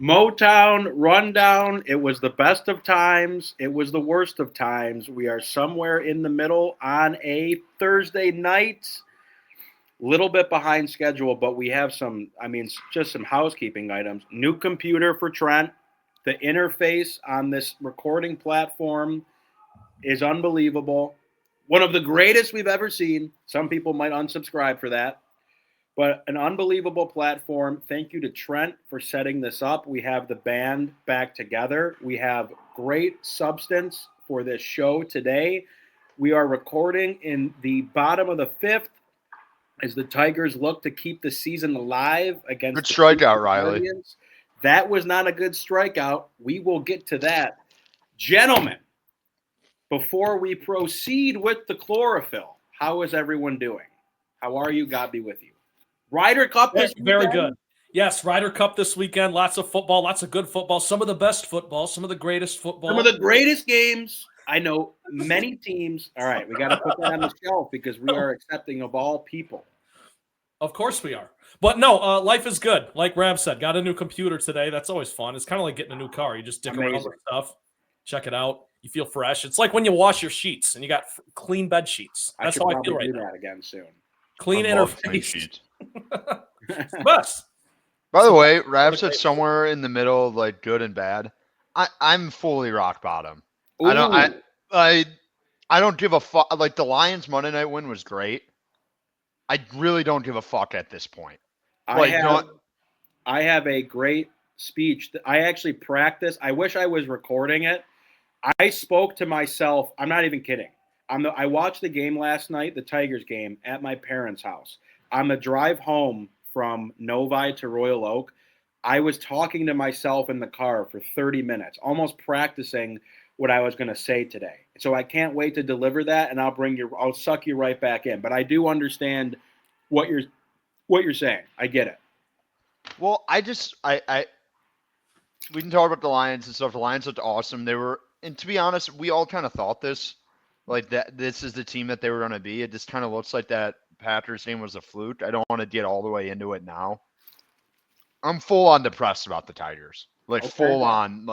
Motown Rundown. It was the best of times. It was the worst of times. We are somewhere in the middle on a Thursday night. Little bit behind schedule, but we have just some housekeeping items. New computer for Trent. The interface on this recording platform is unbelievable. One of the greatest we've ever seen. Some people might unsubscribe for that. But an unbelievable platform. Thank you to Trent for setting this up. We have the band back together. We have great substance for this show today. We are recording in the bottom of the fifth as the Tigers look to keep the season alive against Good the strikeout, Riley. Guardians. That was not a good strikeout. We will get to that. Gentlemen, before we proceed with the chlorophyll, how is everyone doing? How are you? God be with you. Ryder Cup this weekend. Very good. Yes, Ryder Cup this weekend. Lots of football, lots of good football. Some of the best football, some of the greatest football. Some of the greatest games. I know many teams. All right, we got to put that on the shelf because we are accepting of all people. Of course we are. But no, life is good. Like Rab said, got a new computer today. That's always fun. It's kind of like getting a new car. You just dick around with stuff, check it out. You feel fresh. It's like when you wash your sheets and you got clean bed sheets. That's how I feel right now. That again soon. Clean interface. Best. By the way, Rab said somewhere in the middle of like good and bad. I'm fully rock bottom. Ooh. I don't give a fuck. Like the Lions Monday night win was great. I really don't give a fuck at this point. I have a great speech that I actually practiced. I wish I was recording it. I spoke to myself. I'm not even kidding. I watched the game last night, the Tigers game, at my parents' house. On the drive home from Novi to Royal Oak, I was talking to myself in the car for 30 minutes, almost practicing what I was going to say today. So I can't wait to deliver that, and I'll suck you right back in. But I do understand what you're saying. I get it. Well, we can talk about the Lions and stuff. The Lions looked awesome. And to be honest, we all kind of thought this, like that. This is the team that they were going to be. It just kind of looks like that Packers game was a fluke. I don't want to get all the way into it now. I'm full on depressed about the Tigers. Full on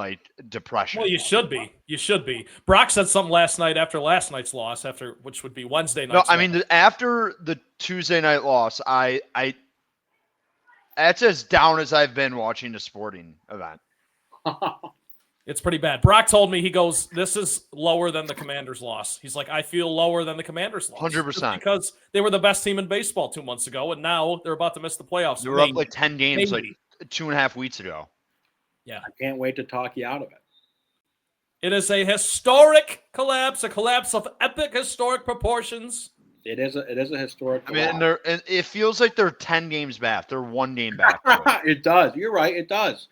depression. Well, you should be. You should be. Brock said something last night after last night's loss, which would be Wednesday night. No, I mean after the Tuesday night loss, that's as down as I've been watching a sporting event. It's pretty bad. Brock told me, he goes, this is lower than the Commanders' loss. He's like, I feel lower than the Commanders' loss. 100%. Because they were the best team in baseball 2 months ago, and now they're about to miss the playoffs. They were up 10 games 2.5 weeks ago. Yeah. I can't wait to talk you out of it. It is a historic collapse, a collapse of epic historic proportions. It is a historic collapse. I mean, and it feels like they're 10 games back. They're 1 game back. It does. You're right. It does.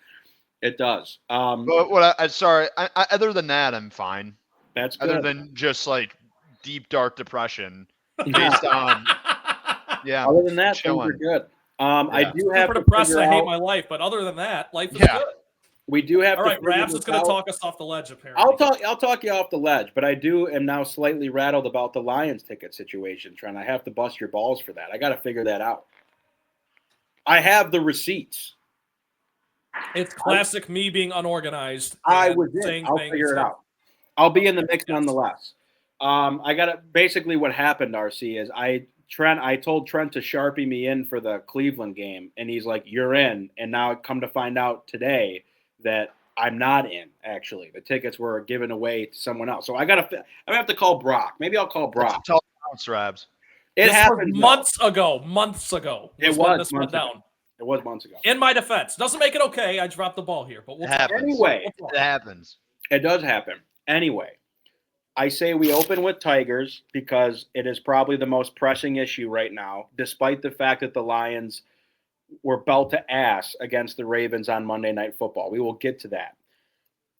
It does. But other than that, I'm fine. That's good. Other than just deep, dark depression based on, yeah. Other than that, things are good. I do have to depressed. I hate my life, but other than that, life is good. We do have. All right, Raps is going to talk us off the ledge. Apparently, I'll talk you off the ledge, but I am now slightly rattled about the Lions ticket situation, Trent. I have to bust your balls for that. I got to figure that out. I have the receipts. It's classic me being unorganized. I was in. I'll figure it out. I'll be in the mix nonetheless. Basically what happened, RC, is I told Trent to Sharpie me in for the Cleveland game, and he's like, "You're in." And now I come to find out today that I'm not in. Actually, the tickets were given away to someone else. So I have to call Brock. Maybe I'll call Brock. Tell pounce, Rabs. It happened months ago. It was months ago. It was months ago. In my defense, doesn't make it okay. I dropped the ball here, but it happens. Anyway, it happens. It does happen. Anyway, I say we open with Tigers because it is probably the most pressing issue right now, despite the fact that the Lions were belt to ass against the Ravens on Monday Night Football. We will get to that.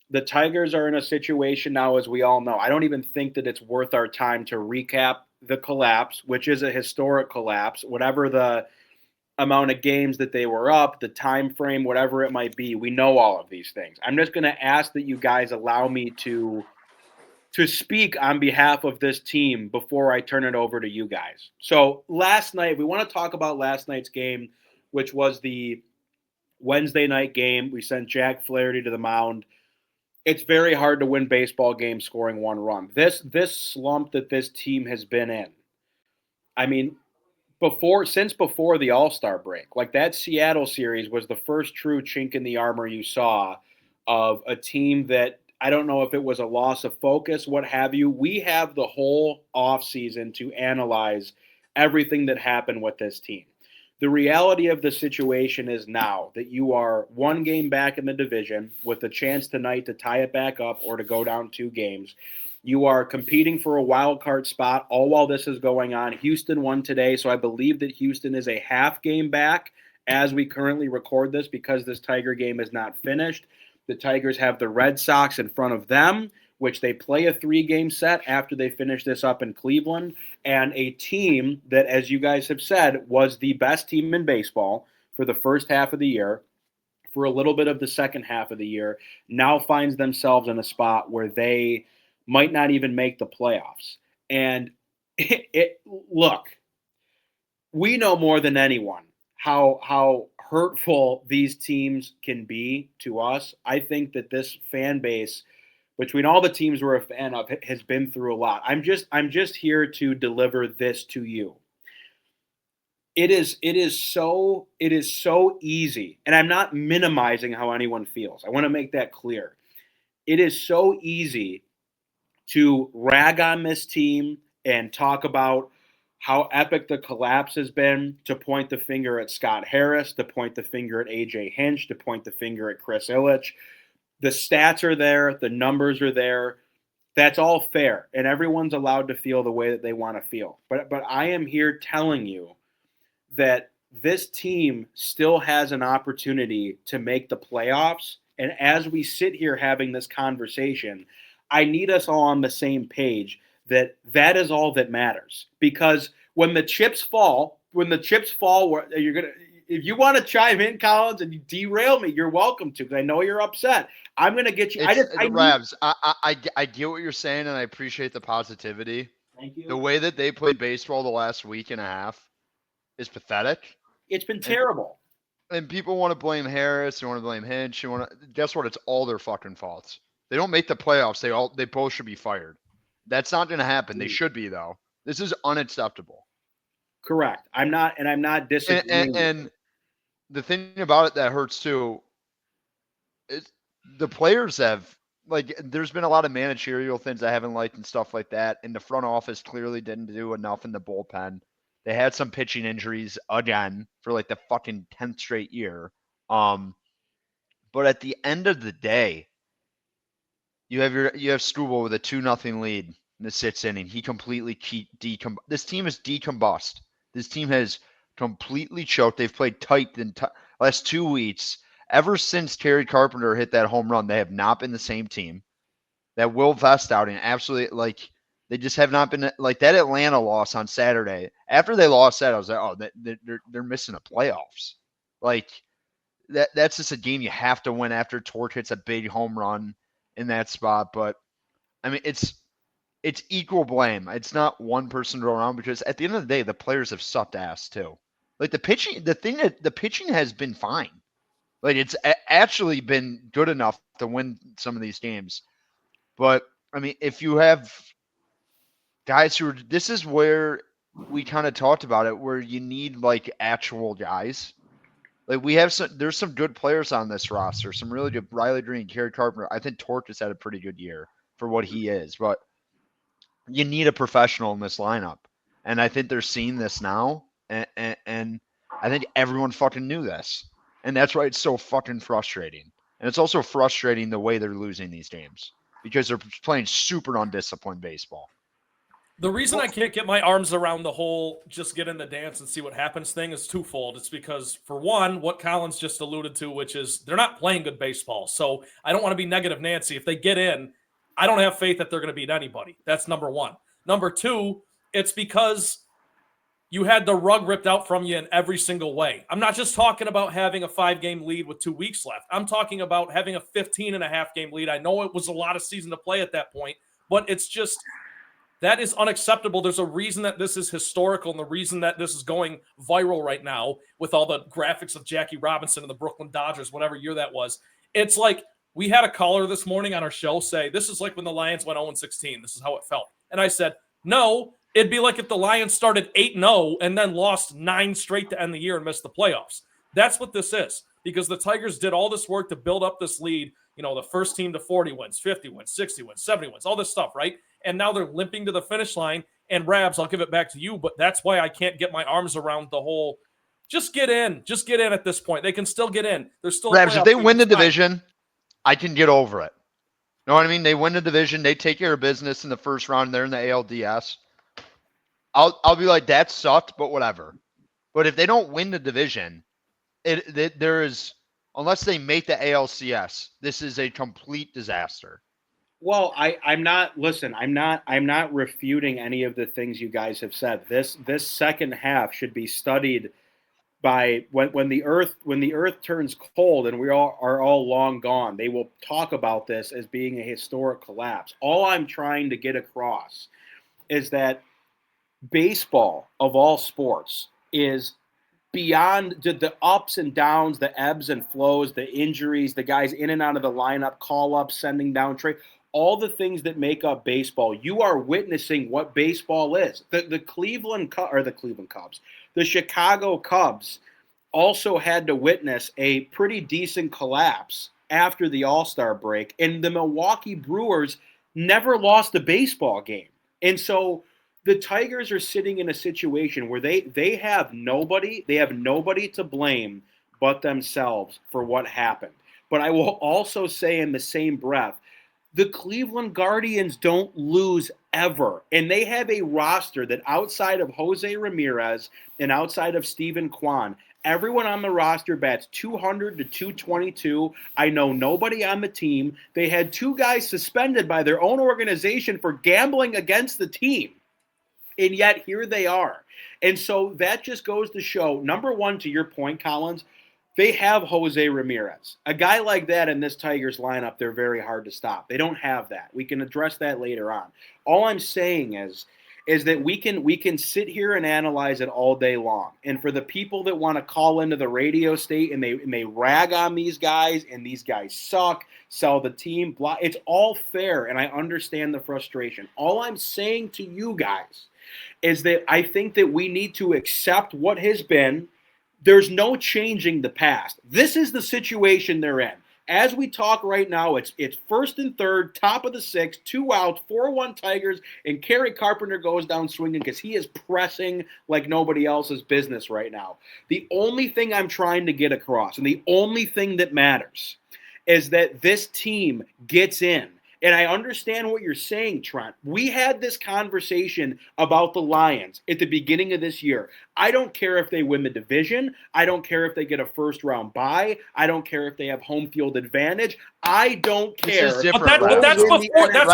The Tigers are in a situation now, as we all know. I don't even think that it's worth our time to recap the collapse, which is a historic collapse, whatever the amount of games that they were up, the time frame, whatever it might be. We know all of these things. I'm just going to ask that you guys allow me to speak on behalf of this team before I turn it over to you guys. So last night, we want to talk about last night's game, which was the Wednesday night game, we sent Jack Flaherty to the mound. It's very hard to win baseball games scoring one run. This slump that this team has been in, I mean, since before the All-Star break, like that Seattle series was the first true chink in the armor you saw of a team that I don't know if it was a loss of focus, what have you. We have the whole offseason to analyze everything that happened with this team. The reality of the situation is now that you are one game back in the division with a chance tonight to tie it back up or to go down 2 games. You are competing for a wild card spot all while this is going on. Houston won today, so I believe that Houston is a half game back as we currently record this because this Tiger game is not finished. The Tigers have the Red Sox in front of them, which they play a 3-game set after they finish this up in Cleveland, and a team that, as you guys have said, was the best team in baseball for the first half of the year, for a little bit of the second half of the year, now finds themselves in a spot where they might not even make the playoffs. And look, we know more than anyone how hurtful these teams can be to us. I think that this fan base, between all the teams we're a fan of, has been through a lot. I'm just here to deliver this to you. It is so easy, and I'm not minimizing how anyone feels. I want to make that clear. It is so easy to rag on this team and talk about how epic the collapse has been, to point the finger at Scott Harris, to point the finger at AJ Hinch, to point the finger at Chris Ilitch. The stats are there. The numbers are there. That's all fair, and everyone's allowed to feel the way that they want to feel. But I am here telling you that this team still has an opportunity to make the playoffs. And as we sit here having this conversation, I need us all on the same page that is all that matters. Because when the chips fall, you're gonna. If you want to chime in, Collins, and you derail me, you're welcome to, because I know you're upset. I'm going to get you. Rabs, I get what you're saying, and I appreciate the positivity. Thank you. The way that they played baseball the last week and a half is pathetic. It's been terrible. And people want to blame Harris. They want to blame Hinch. Guess what? It's all their fucking faults. They don't make the playoffs. They both should be fired. That's not going to happen. They should be, though. This is unacceptable. Correct. I'm not disagreeing. And the thing about it that hurts too is the players have, like, there's been a lot of managerial things I haven't liked and stuff like that. And the front office clearly didn't do enough in the bullpen. They had some pitching injuries again for like the fucking 10th straight year. But at the end of the day, you have Struble with a 2-0 lead in the 6th inning. He completely this team is decombust. This team has completely choked. They've played tight the last 2 weeks. Ever since Terry Carpenter hit that home run, they have not been the same team. That Will Vest outing, absolutely, like, they just have not been, like, that Atlanta loss on Saturday. After they lost that, I was like, oh, they're missing the playoffs. Like, that's just a game you have to win after Torch hits a big home run in that spot. But I mean, it's equal blame. It's not one person to go around, because at the end of the day, the players have sucked ass too. Like, the pitching has been fine. Like, it's actually been good enough to win some of these games. But I mean, if you have guys this is where we kind of talked about it, where you need like actual guys. Like, there's some good players on this roster, some really good. Riley Green, Kerry Carpenter. I think Torch has had a pretty good year for what he is, but you need a professional in this lineup. And I think they're seeing this now. And I think everyone fucking knew this. And that's why it's so fucking frustrating. And it's also frustrating the way they're losing these games, because they're playing super undisciplined baseball. The reason I can't get my arms around the whole just get in the dance and see what happens thing is twofold. It's because, for one, what Collins just alluded to, which is they're not playing good baseball. So I don't want to be negative Nancy. If they get in, I don't have faith that they're going to beat anybody. That's number one. Number two, it's because you had the rug ripped out from you in every single way. I'm not just talking about having a 5-game lead with 2 weeks left. I'm talking about having a 15-and-a-half game lead. I know it was a lot of season to play at that point, but it's just That is unacceptable. There's a reason that this is historical, and the reason that this is going viral right now with all the graphics of Jackie Robinson and the Brooklyn Dodgers, whatever year that was. It's like we had a caller this morning on our show say, this is like when the Lions went 0-16. This is how it felt. And I said, no, it'd be like if the Lions started 8-0 and then lost 9 straight to end the year and missed the playoffs. That's what this is, because the Tigers did all this work to build up this lead. You know, the first team to 40 wins, 50 wins, 60 wins, 70 wins, all this stuff, right? And now they're limping to the finish line. And Rabs, I'll give it back to you, but that's why I can't get my arms around the whole just get in at this point. They can still get in. There's still Rabs, if they win the division, I can get over it. You know what I mean? They win the division, they take care of business in the first round, they're in the ALDS. I'll be like, that sucked, but whatever. But if they don't win the division, there is, unless they make the ALCS, this is a complete disaster. Well, I'm not refuting any of the things you guys have said. This second half should be studied by when the earth turns cold and we are all long gone. They will talk about this as being a historic collapse. All I'm trying to get across is that baseball, of all sports, is beyond the ups and downs, the ebbs and flows, the injuries, the guys in and out of the lineup, call-ups, sending down trade, all the things that make up baseball. You are witnessing what baseball is. The Cleveland Cubs, the Chicago Cubs also had to witness a pretty decent collapse after the All-Star break, and the Milwaukee Brewers never lost a baseball game. And so the Tigers are sitting in a situation where they have nobody to blame but themselves for what happened. But I will also say in the same breath, the Cleveland Guardians don't lose ever. And they have a roster that outside of Jose Ramirez and outside of Steven Kwan, everyone on the roster bats 200 to 222. I know nobody on the team. They had 2 guys suspended by their own organization for gambling against the team. And yet here they are. And so that just goes to show, number one, to your point, Collins, they have Jose Ramirez. A guy like that in this Tigers lineup, they're very hard to stop. They don't have that. We can address that later on. All I'm saying is that we can sit here and analyze it all day long. And for the people that want to call into the radio state and they rag on these guys and these guys suck, sell the team, blah, it's all fair, and I understand the frustration. All I'm saying to you guys is that I think that we need to accept what has been. There's no changing the past. This is the situation they're in. As we talk right now, it's first and third, top of the 6th, 2 outs, 4-1 Tigers, and Kerry Carpenter goes down swinging because he is pressing like nobody else's business right now. The only thing I'm trying to get across, and the only thing that matters, is that this team gets in. And I understand what you're saying, Trent. We had this conversation about the Lions at the beginning of this year. I don't care if they win the division. I don't care if they get a first-round bye. I don't care if they have home field advantage. I don't care. This is different, but that's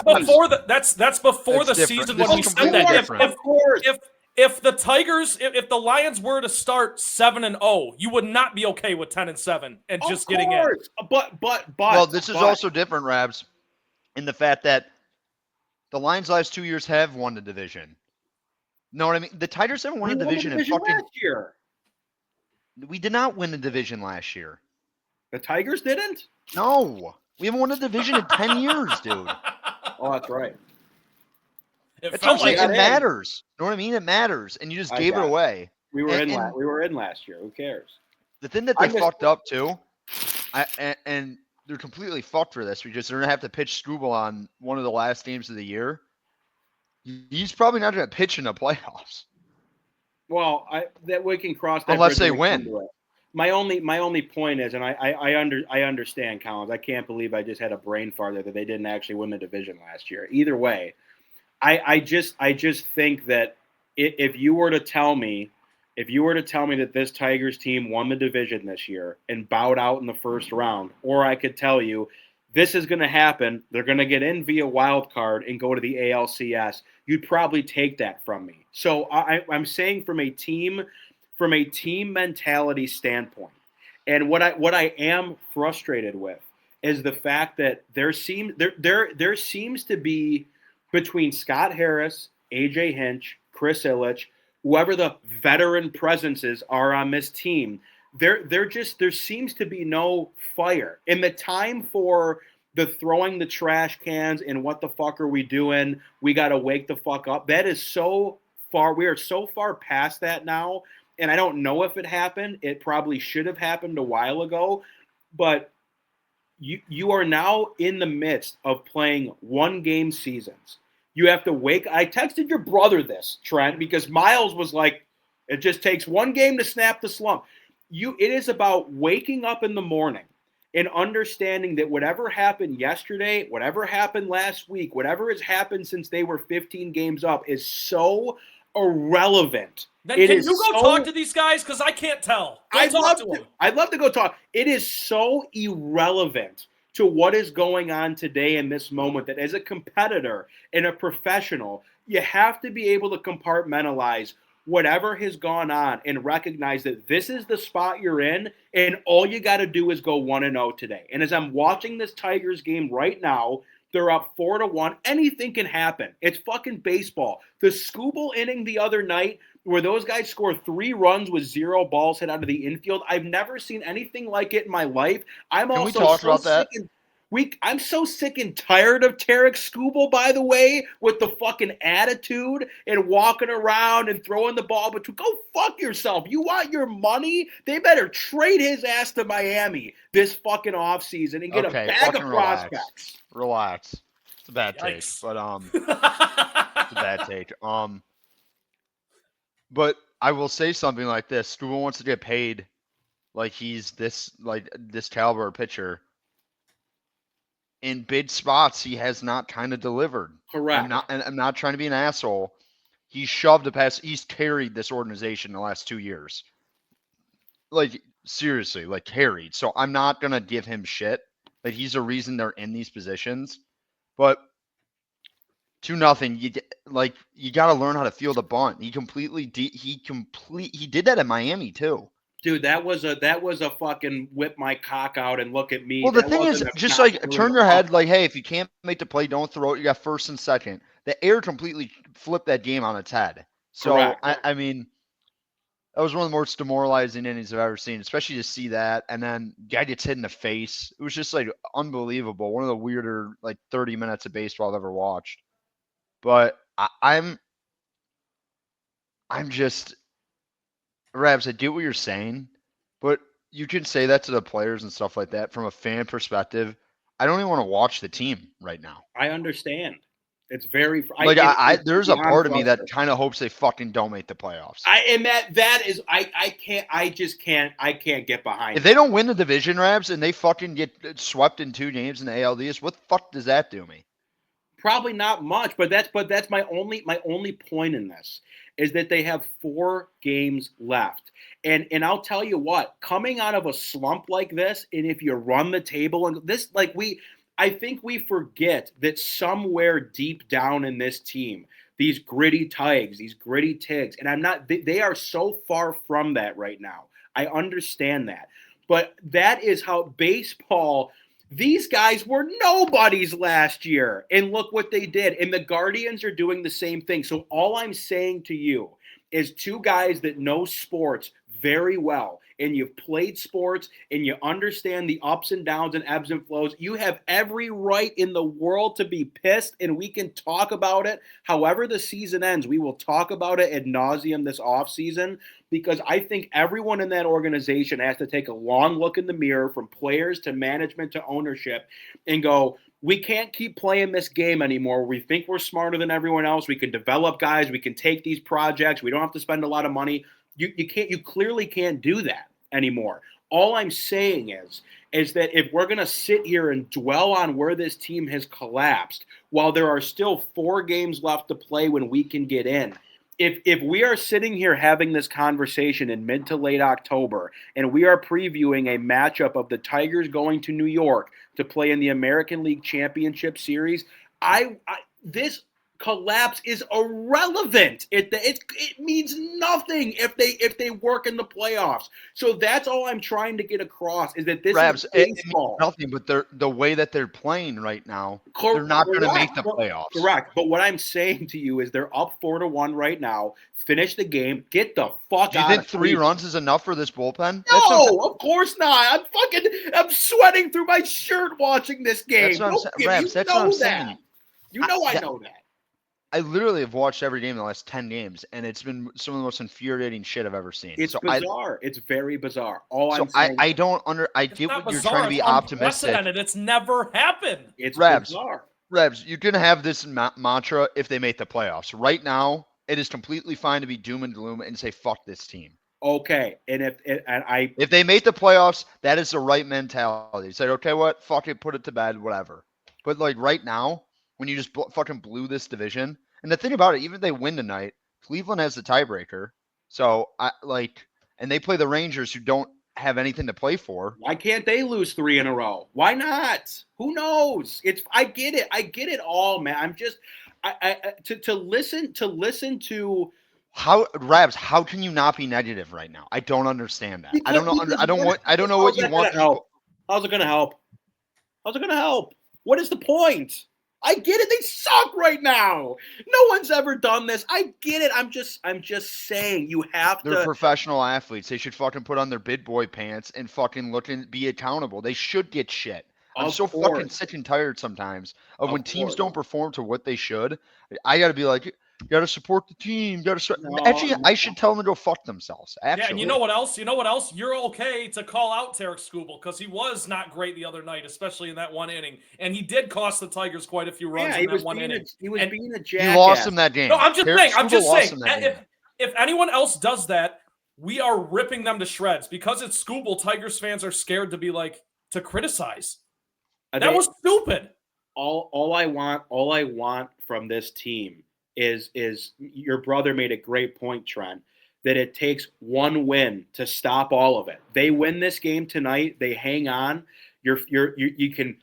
before the different. season This when we is said that. completely If the Tigers, if the Lions were to start 7-0, you would not be okay with 10-7 and just getting in. But this is also different, Rabs, in the fact that the Lions last 2 years have won the division. Know what I mean? The Tigers haven't won a division in fucking last year. We did not win the division last year. The Tigers didn't? No. We haven't won a division in 10 years, dude. Oh, that's right. It matters. You know what I mean? It matters. And you just gave it away. We were in last year. Who cares? The thing that they fucked up too, and they're completely fucked for this because they're gonna have to pitch Struble on one of the last games of the year. He's probably not gonna pitch in the playoffs. Well, that we can cross that unless they win. My only point is, and I understand, Collins. I can't believe I just had a brain fart that they didn't actually win the division last year. Either way, I just think that if you were to tell me that this Tigers team won the division this year and bowed out in the first round, or I could tell you this is going to happen, they're going to get in via wild card and go to the ALCS, you'd probably take that from me. So I'm saying from a team mentality standpoint, and what I am frustrated with is the fact that there seems to be, between Scott Harris AJ Hinch, Chris Illich, whoever the veteran presences are on this team, there seems to be no fire. In the time for the throwing the trash cans and what the fuck are we doing? We got to wake the fuck up. That is so far. We are so far past that now. And I don't know if it happened. It probably should have happened a while ago. But you are now in the midst of playing 1-game seasons. You have to wake. I texted your brother this, Trent, because Miles was like, it just takes 1 game to snap the slump. It is about waking up in the morning and understanding that whatever happened yesterday, whatever happened last week, whatever has happened since they were 15 games up is so irrelevant. Then can you go talk to these guys? Because I can't tell. I'd love to go talk. It is so irrelevant to what is going on today in this moment that as a competitor and a professional, you have to be able to compartmentalize whatever has gone on and recognize that this is the spot you're in, and all you got to do is go 1-0 today. And as I'm watching this Tigers game right now, they're up 4-1. Anything can happen. It's fucking baseball. The Scooble inning the other night where those guys score 3 runs with 0 balls hit out of the infield, I've never seen anything like it in my life. I'm so sick and tired of Tarek Skubal, by the way, with the fucking attitude and walking around and throwing the ball. But go fuck yourself. You want your money? They better trade his ass to Miami this fucking offseason and get a bag of prospects. Relax. It's a bad take, but it's a bad take. But I will say something like this: Skubal wants to get paid like he's this caliber pitcher. In big spots, he has not kind of delivered. Correct. I'm not trying to be an asshole. He's shoved a pass. He's carried this organization the last 2 years. Like, seriously, carried. So I'm not going to give him shit. Like, he's the reason they're in these positions. But 2-0, you got to learn how to feel the bunt. He did that in Miami too. Dude, that was a fucking whip my cock out and look at me. Well, the thing is, just turn your head, hey, if you can't make the play, don't throw it. You got first and second. The air completely flipped that game on its head. So, I mean, that was one of the most demoralizing innings I've ever seen, especially to see that. And then guy gets hit in the face. It was just unbelievable. One of the weirder 30 minutes of baseball I've ever watched. But I'm just. Rabs, I get what you're saying, but you can say that to the players and stuff like that. From a fan perspective, I don't even want to watch the team right now. I understand. It's very there's a part of me that kind of hopes they fucking don't make the playoffs. I can't get behind. If they don't win the division, Rabs, and they fucking get swept in 2 games in the ALDS, what the fuck does that do me? Probably not much, but that's my only point in this is that they have 4 games left. And I'll tell you what, coming out of a slump like this, and if you run the table and this, I think we forget that somewhere deep down in this team, these gritty Tigers, these gritty Tigs, and they are so far from that right now. I understand that. But that is how baseball. These guys were nobodies last year, and look what they did. And the Guardians are doing the same thing. So all I'm saying to you is 2 guys that know sports very well, and you've played sports, and you understand the ups and downs and ebbs and flows. You have every right in the world to be pissed, and we can talk about it. However the season ends, we will talk about it ad nauseum this offseason, because I think everyone in that organization has to take a long look in the mirror, from players to management to ownership, and go, we can't keep playing this game anymore. We think we're smarter than everyone else. We can develop guys. We can take these projects. We don't have to spend a lot of money. You clearly can't do that anymore. All I'm saying is that if we're going to sit here and dwell on where this team has collapsed while there are still 4 games left to play when we can get in, if we are sitting here having this conversation in mid to late October and we are previewing a matchup of the Tigers going to New York to play in the American League Championship Series, collapse is irrelevant. It means nothing if they work in the playoffs. So that's all I'm trying to get across is that this Rabs, is it means baseball. nothing, but the way that they're playing right now, they're not going to make the playoffs. Correct. But what I'm saying to you is they're up 4-1 right now. Finish the game. Get the fuck out. Do you think 3 runs is enough for this bullpen? No, of course not. I'm sweating through my shirt watching this game. That's what I'm saying. Rabs, that's what I'm saying. You know I know that. I literally have watched every game in the last 10 games, and it's been some of the most infuriating shit I've ever seen. It's bizarre. It's very bizarre. I'm saying, I get what you're trying to be optimistic. It's never happened. It's Rabs, bizarre. Rabs, you're going to have this mantra if they make the playoffs. Right now, it is completely fine to be doom and gloom and say, fuck this team. Okay. And if they make the playoffs, that is the right mentality. Say, okay, what? Fuck it, put it to bed, whatever. But like right now, when you just fucking blew this division, and the thing about it, even if they win tonight, Cleveland has the tiebreaker. So and they play the Rangers, who don't have anything to play for. Why can't they lose 3 in a row? Why not? Who knows? I get it. I get it all, man. I'm just to listen to how Rabs, how can you not be negative right now? I don't understand that. I don't know. I don't know what you want. How's it gonna help? How's it gonna help? What is the point? I get it. They suck right now. No one's ever done this. I get it. I'm just saying you have to. They're professional athletes. They should fucking put on their big boy pants and fucking look and be accountable. They should get shit. I'm so fucking sick and tired sometimes of when teams don't perform to what they should. I got to be like, you got to support the team. I should tell them to go fuck themselves. Actually. Yeah, and you know what else? You're okay to call out Tarek Skubal because he was not great the other night, especially in that one inning. And he did cost the Tigers quite a few runs in that one inning. He was being a jackass. He lost him that game. No, I'm just saying. If anyone else does that, we are ripping them to shreds. Because it's Skubal, Tigers fans are scared to criticize. That was stupid. All I want from this team is your brother made a great point, Trent, that it takes one win to stop all of it. They win this game tonight. They hang on. You can.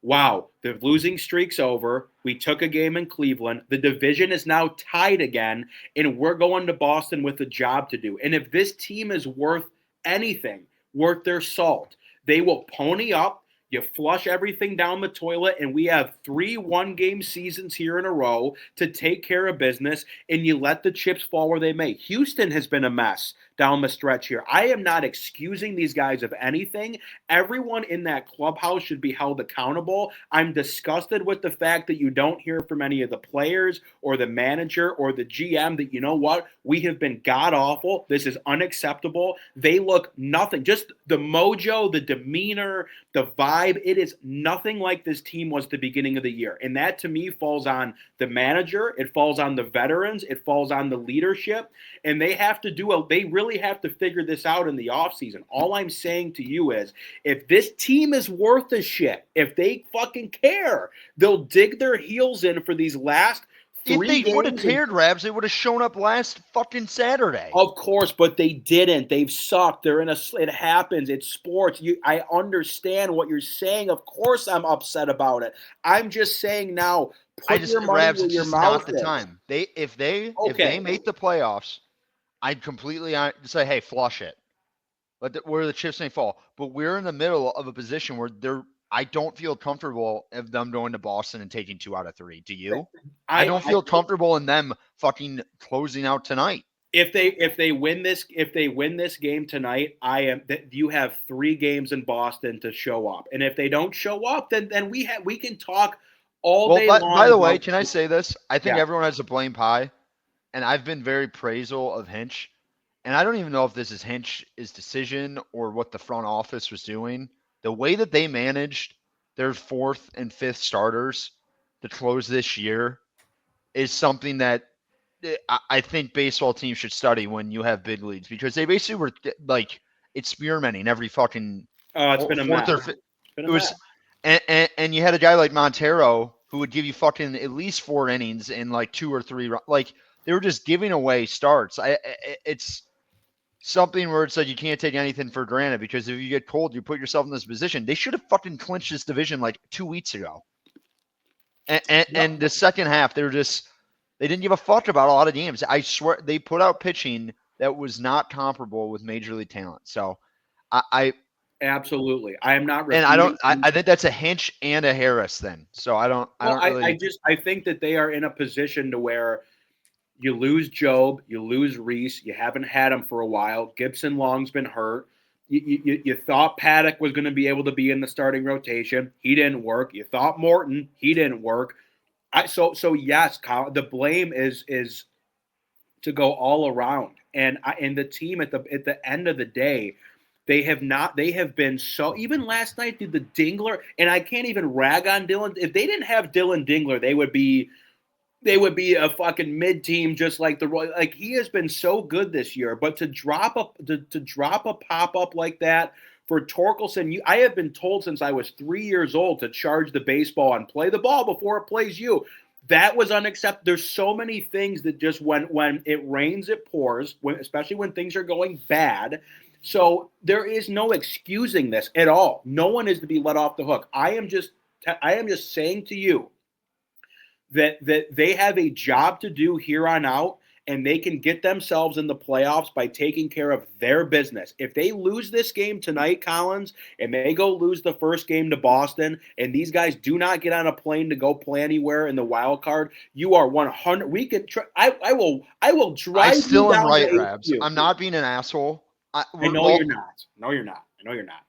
Wow, the losing streak's over. We took a game in Cleveland. The division is now tied again, and we're going to Boston with a job to do. And if this team is worth anything, worth their salt, they will pony up. You flush everything down the toilet, and we have 3 one-game seasons here in a row to take care of business, and you let the chips fall where they may. Houston has been a mess down the stretch here. I am not excusing these guys of anything. Everyone in that clubhouse should be held accountable. I'm disgusted with the fact that you don't hear from any of the players or the manager or the GM that, you know what, we have been god-awful. This is unacceptable. They look nothing. Just the mojo, the demeanor, the vibe, it is nothing like this team was at the beginning of the year. And that, to me, falls on the manager. It falls on the veterans. It falls on the leadership. And they have to they really have to figure this out in the offseason. All I'm saying to you is, if this team is worth a shit, if they fucking care, they'll dig their heels in for these last 3 games. If they would have cared, Rabs, they would have shown up last fucking Saturday. Of course, but they didn't. They've sucked. It happens. It's sports. I understand what you're saying. Of course I'm upset about it. I'm just saying now, your money Rabs, where your not mouth the is. time. If they make the playoffs, I'd completely say, hey, flush it. Where the chips may fall. But we're in the middle of a position where I don't feel comfortable of them going to Boston and taking 2 out of 3. Do you? I don't feel comfortable in them fucking closing out tonight. If they win this game tonight, you have 3 games in Boston to show up. And if they don't show up, then we can talk all day long. By the way, can I say this? I think everyone has to blame Pie. And I've been very praisal of Hinch. And I don't even know if this is Hinch's decision or what the front office was doing. The way that they managed their 4th and 5th starters to close this year is something that I think baseball teams should study when you have big leads, because they basically were like experimenting every fucking. It's been a mess. And you had a guy like Montero who would give you fucking at least 4 innings in like 2 or 3. Like, they were just giving away starts. It's something where it's like you can't take anything for granted, because if you get cold, you put yourself in this position. They should have fucking clinched this division like 2 weeks ago. And the second half, they didn't give a fuck about a lot of games. I swear they put out pitching that was not comparable with major league talent. So I absolutely, I am not. and I don't. I think that's a Hinch and a Harris then. So I don't really. I think that they are in a position to where you lose Job, you lose Reese, you haven't had him for a while. Gibson Long's been hurt. You thought Paddock was going to be able to be in the starting rotation. He didn't work. You thought Morton. He didn't work. So yes, Kyle, the blame is to go all around. And the team at the end of the day, they have been so, even last night did the Dingler, and I can't even rag on Dylan. If they didn't have Dylan Dingler, they would be a fucking mid team, just like the Royals. Like, he has been so good this year, but to drop a pop up like that for Torkelson, I have been told since I was 3 years old to charge the baseball and play the ball before it plays you. That was unacceptable. There's so many things that just when it rains, it pours. Especially when things are going bad. So there is no excusing this at all. No one is to be let off the hook. I am just saying to you that they have a job to do here on out, and they can get themselves in the playoffs by taking care of their business. If they lose this game tonight, Collins, and they go lose the first game to Boston, and these guys do not get on a plane to go play anywhere in the wild card, you are 100. We can. I will drive. I still you am down right, to Rabs. HQ. I'm not being an asshole. I know you're not. No, you're not. I know you're not.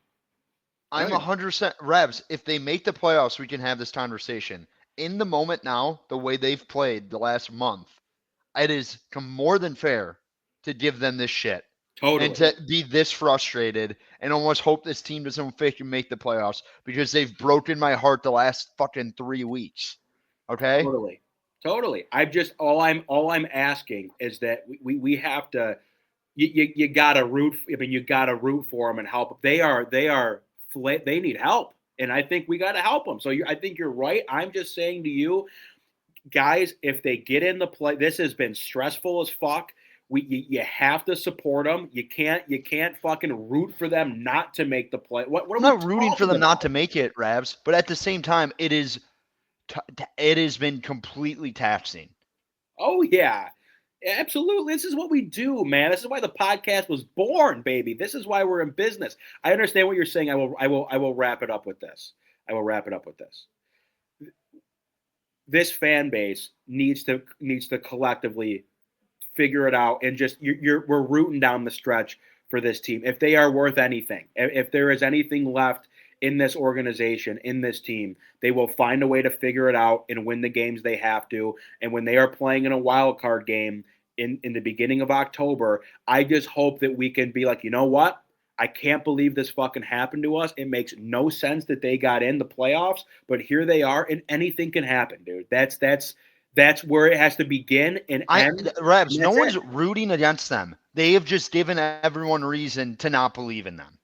I'm 100% Rabs. If they make the playoffs, we can have this conversation. In the moment now, the way they've played the last month, it is more than fair to give them this shit. Totally. And to be this frustrated and almost hope this team doesn't freaking make the playoffs because they've broken my heart the last fucking 3 weeks. Okay? Totally. All I'm asking is that we have to, you gotta root. I mean, you gotta root for them and help. They need help. And I think we got to help them. So I think you're right. I'm just saying to you, guys, if they get in the play, this has been stressful as fuck. You have to support them. You can't fucking root for them not to make the play. I'm not rooting for them not to make it, Rabs, but at the same time, it has been completely taxing. Oh yeah. Absolutely. This is what we do, man. This is why the podcast was born, baby. This is why we're in business. I understand what you're saying. I will wrap it up with this. This fan base needs to collectively figure it out, and just we're rooting down the stretch for this team. If they are worth anything, if there is anything left in this organization, in this team, they will find a way to figure it out and win the games they have to. And when they are playing in a wild card game in the beginning of October, I just hope that we can be like, you know what? I can't believe this fucking happened to us. It makes no sense that they got in the playoffs, but here they are, and anything can happen, dude. That's where it has to begin and end. Rebs, no one's rooting against them. They have just given everyone reason to not believe in them.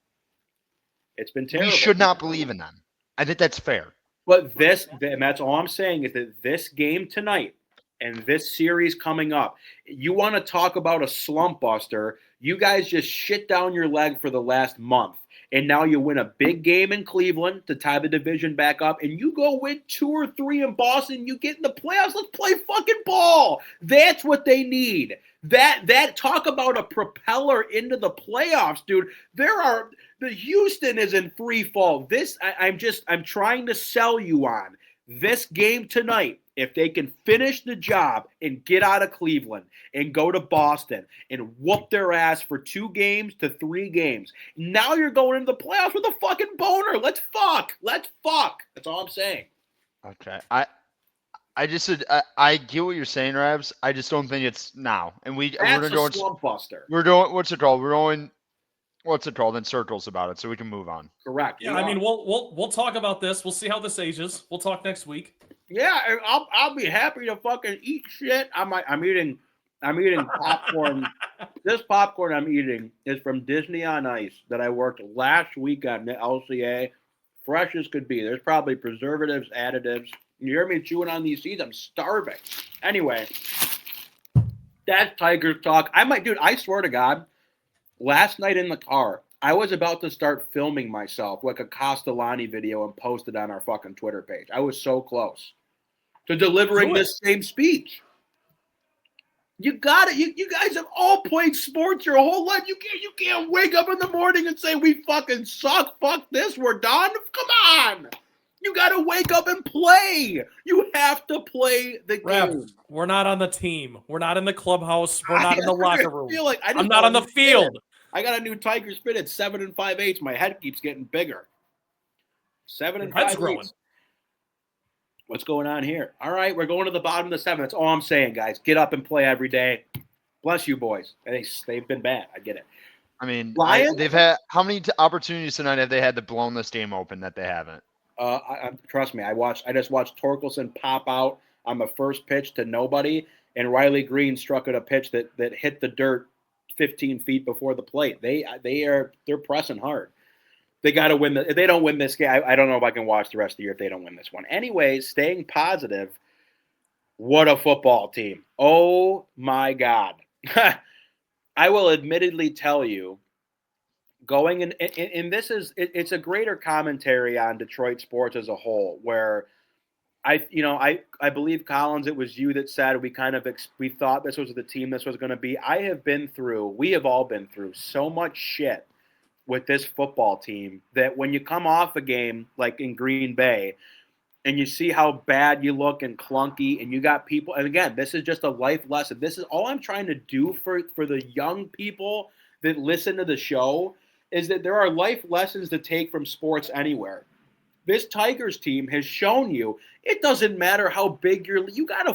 It's been terrible. We should not believe in them. I think that's fair. But and that's all I'm saying, is that this game tonight and this series coming up, you want to talk about a slump buster, you guys just shit down your leg for the last month. And now you win a big game in Cleveland to tie the division back up, and you go win 2 or 3 in Boston, you get in the playoffs. Let's play fucking ball. That's what they need. That talk about a propeller into the playoffs, dude. The Houston is in free fall. I'm trying to sell you on this game tonight. If they can finish the job and get out of Cleveland and go to Boston and whoop their ass for 2 games to 3 games, now you're going into the playoffs with a fucking boner. Let's fuck. That's all I'm saying. Okay. I get what you're saying, Rabs. I just don't think it's now. And we're going to go slump buster. We're doing, what's it called? We're going, what's it called? In circles about it, so we can move on. Correct. Yeah, I mean, we'll talk about this. We'll see how this ages. We'll talk next week. Yeah, I'll be happy to fucking eat shit. I'm eating popcorn. This popcorn I'm eating is from Disney on Ice that I worked last week on the LCA. Fresh as could be. There's probably preservatives, additives. You hear me chewing on these seeds? I'm starving. Anyway, that's Tigers talk. I swear to God, last night in the car, I was about to start filming myself like a Castellani video and post it on our fucking Twitter page. I was so close. to delivering Do it. this same speech. You got it. You guys have all played sports your whole life. You can't wake up in the morning and say we fucking suck. Fuck this. We're done. Come on. You got to wake up and play. You have to play the game. We're not on the team. We're not in the clubhouse. We're not in the locker room. I'm not on the field. I got a new Tiger spin at 7 5/8. My head keeps getting bigger. 7 Head's 5/8. growing. What's going on here? All right, we're going to the bottom of the 7. That's all I'm saying, guys. Get up and play every day. Bless you, boys. They've been bad. I get it. I mean, Lions? they've had how many opportunities tonight have they had to blow this game open that they haven't? Trust me, I just watched Torkelson pop out on the first pitch to nobody, and Riley Green struck at a pitch that hit the dirt 15 feet before the plate. They're pressing hard. They got to win. If they don't win this game, I don't know if I can watch the rest of the year if they don't win this one. Anyways, staying positive. What a football team! Oh my God! I will admittedly tell you, going and this is it's a greater commentary on Detroit sports as a whole, where I believe, Collins, it was you that said we thought this was the team this was going to be. We have all been through so much shit with this football team that when you come off a game like in Green Bay and you see how bad you look and clunky and you got people, and again, this is just a life lesson. This is all I'm trying to do for the young people that listen to the show, is that there are life lessons to take from sports anywhere. This Tigers team has shown you it doesn't matter how big you gotta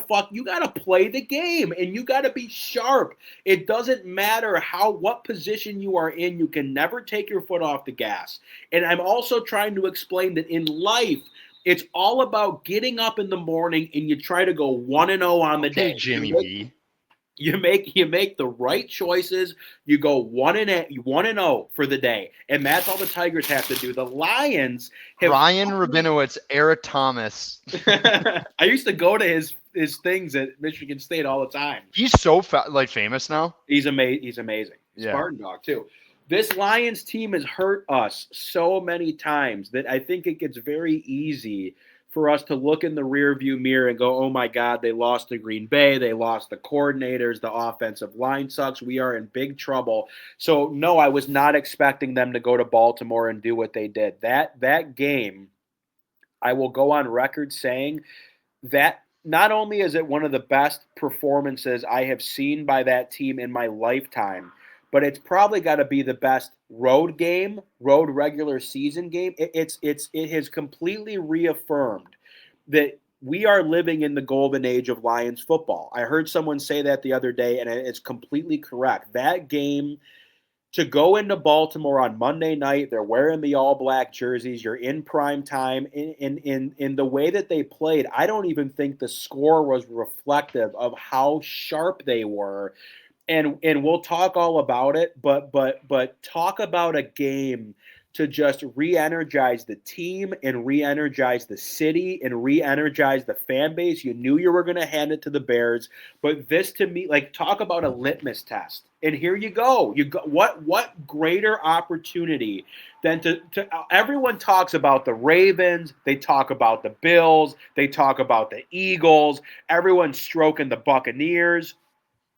play the game and you gotta be sharp. It doesn't matter what position you are in, you can never take your foot off the gas. And I'm also trying to explain that in life, it's all about getting up in the morning and you try to go 1-0 on the day. Jimmy B. You make the right choices. You go 1-0 for the day, and that's all the Tigers have to do. The Lions have Ryan Rabinowitz, Eric Thomas. I used to go to his things at Michigan State all the time. He's so famous now. He's amazing. Yeah. Spartan dog too. This Lions team has hurt us so many times that I think it gets very easy for us to look in the rearview mirror and go, oh my God, they lost to Green Bay. They lost the coordinators. The offensive line sucks. We are in big trouble. So no, I was not expecting them to go to Baltimore and do what they did. That game, I will go on record saying that not only is it one of the best performances I have seen by that team in my lifetime, but it's probably got to be the best road regular season game. It has completely reaffirmed that we are living in the golden age of Lions football. I heard someone say that the other day, and it's completely correct. That game, to go into Baltimore on Monday night, they're wearing the all-black jerseys, you're in prime time, in the way that they played, I don't even think the score was reflective of how sharp they were. And we'll talk all about it, but talk about a game to just re-energize the team and re-energize the city and re-energize the fan base. You knew you were going to hand it to the Bears, but this to me, talk about a litmus test. And here you go. What greater opportunity than to everyone talks about the Ravens, they talk about the Bills, they talk about the Eagles, everyone's stroking the Buccaneers.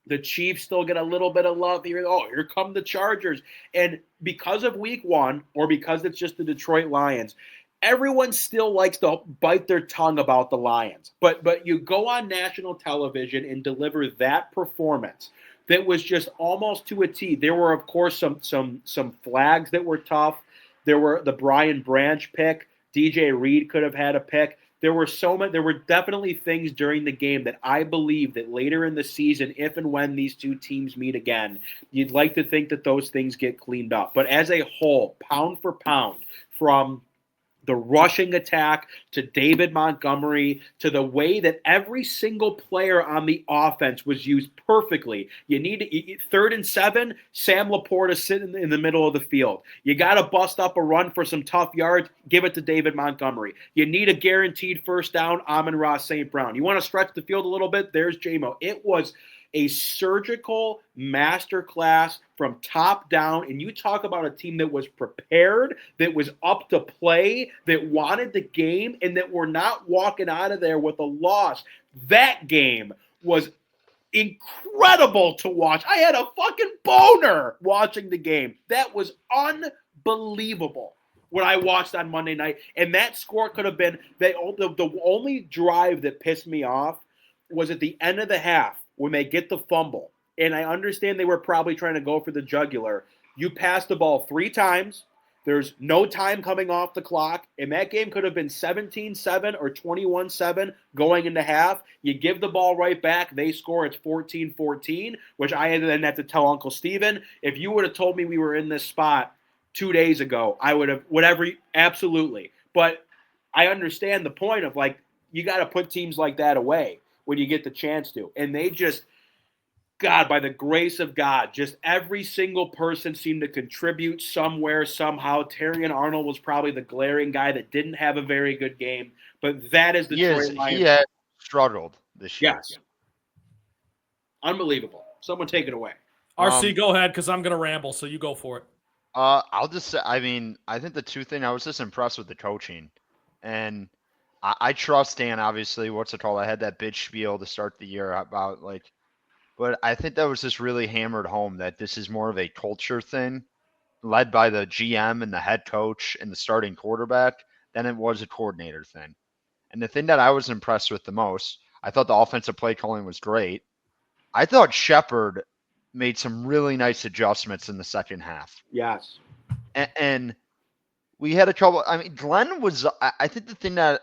The Chiefs still get a little bit of love here. Oh, here come the Chargers. And because of week one, or because it's just the Detroit Lions, everyone still likes to bite their tongue about the Lions. But you go on national television and deliver that performance that was just almost to a T. There were, of course, some flags that were tough. There were the Brian Branch pick. DJ Reed could have had a pick. There were definitely things during the game that I believe that later in the season, if and when these two teams meet again, you'd like to think that those things get cleaned up. But as a whole, pound for pound, from the rushing attack to David Montgomery to the way that every single player on the offense was used perfectly. You need 3rd and 7, Sam Laporta sitting in the middle of the field. You got to bust up a run for some tough yards, give it to David Montgomery. You need a guaranteed first down, Amon-Ra St. Brown. You want to stretch the field a little bit, there's J-Mo. It was a surgical masterclass from top down. And you talk about a team that was prepared, that was up to play, that wanted the game, and that were not walking out of there with a loss. That game was incredible to watch. I had a fucking boner watching the game. That was unbelievable what I watched on Monday night. And that score could have been the only drive that pissed me off was at the end of the half when they get the fumble. And I understand they were probably trying to go for the jugular. You pass the ball 3 times. There's no time coming off the clock, and that game could have been 17-7 or 21-7 going into half. You give the ball right back, they score, it's 14-14, which I then have to tell Uncle Steven, if you would have told me we were in this spot 2 days ago, I would have, whatever, absolutely. But I understand the point of, like, you got to put teams like that away when you get the chance to. And they just, God, by the grace of God, just every single person seemed to contribute somewhere, somehow. Terrion Arnold was probably the glaring guy that didn't have a very good game, but that is the Detroit Lions. He had struggled this year. Yes. Unbelievable. Someone take it away. RC, go ahead, because I'm going to ramble, so you go for it. I'll just say, I mean, I think the two thing, I was just impressed with the coaching. And I trust Dan, obviously. What's it called? I had that bitch spiel to start the year about, like, but I think that was just really hammered home that this is more of a culture thing led by the GM and the head coach and the starting quarterback than it was a coordinator thing. And the thing that I was impressed with the most, I thought the offensive play calling was great. I thought Shepard made some really nice adjustments in the second half. Yes. And we had a couple. I mean, Glenn was, I think the thing that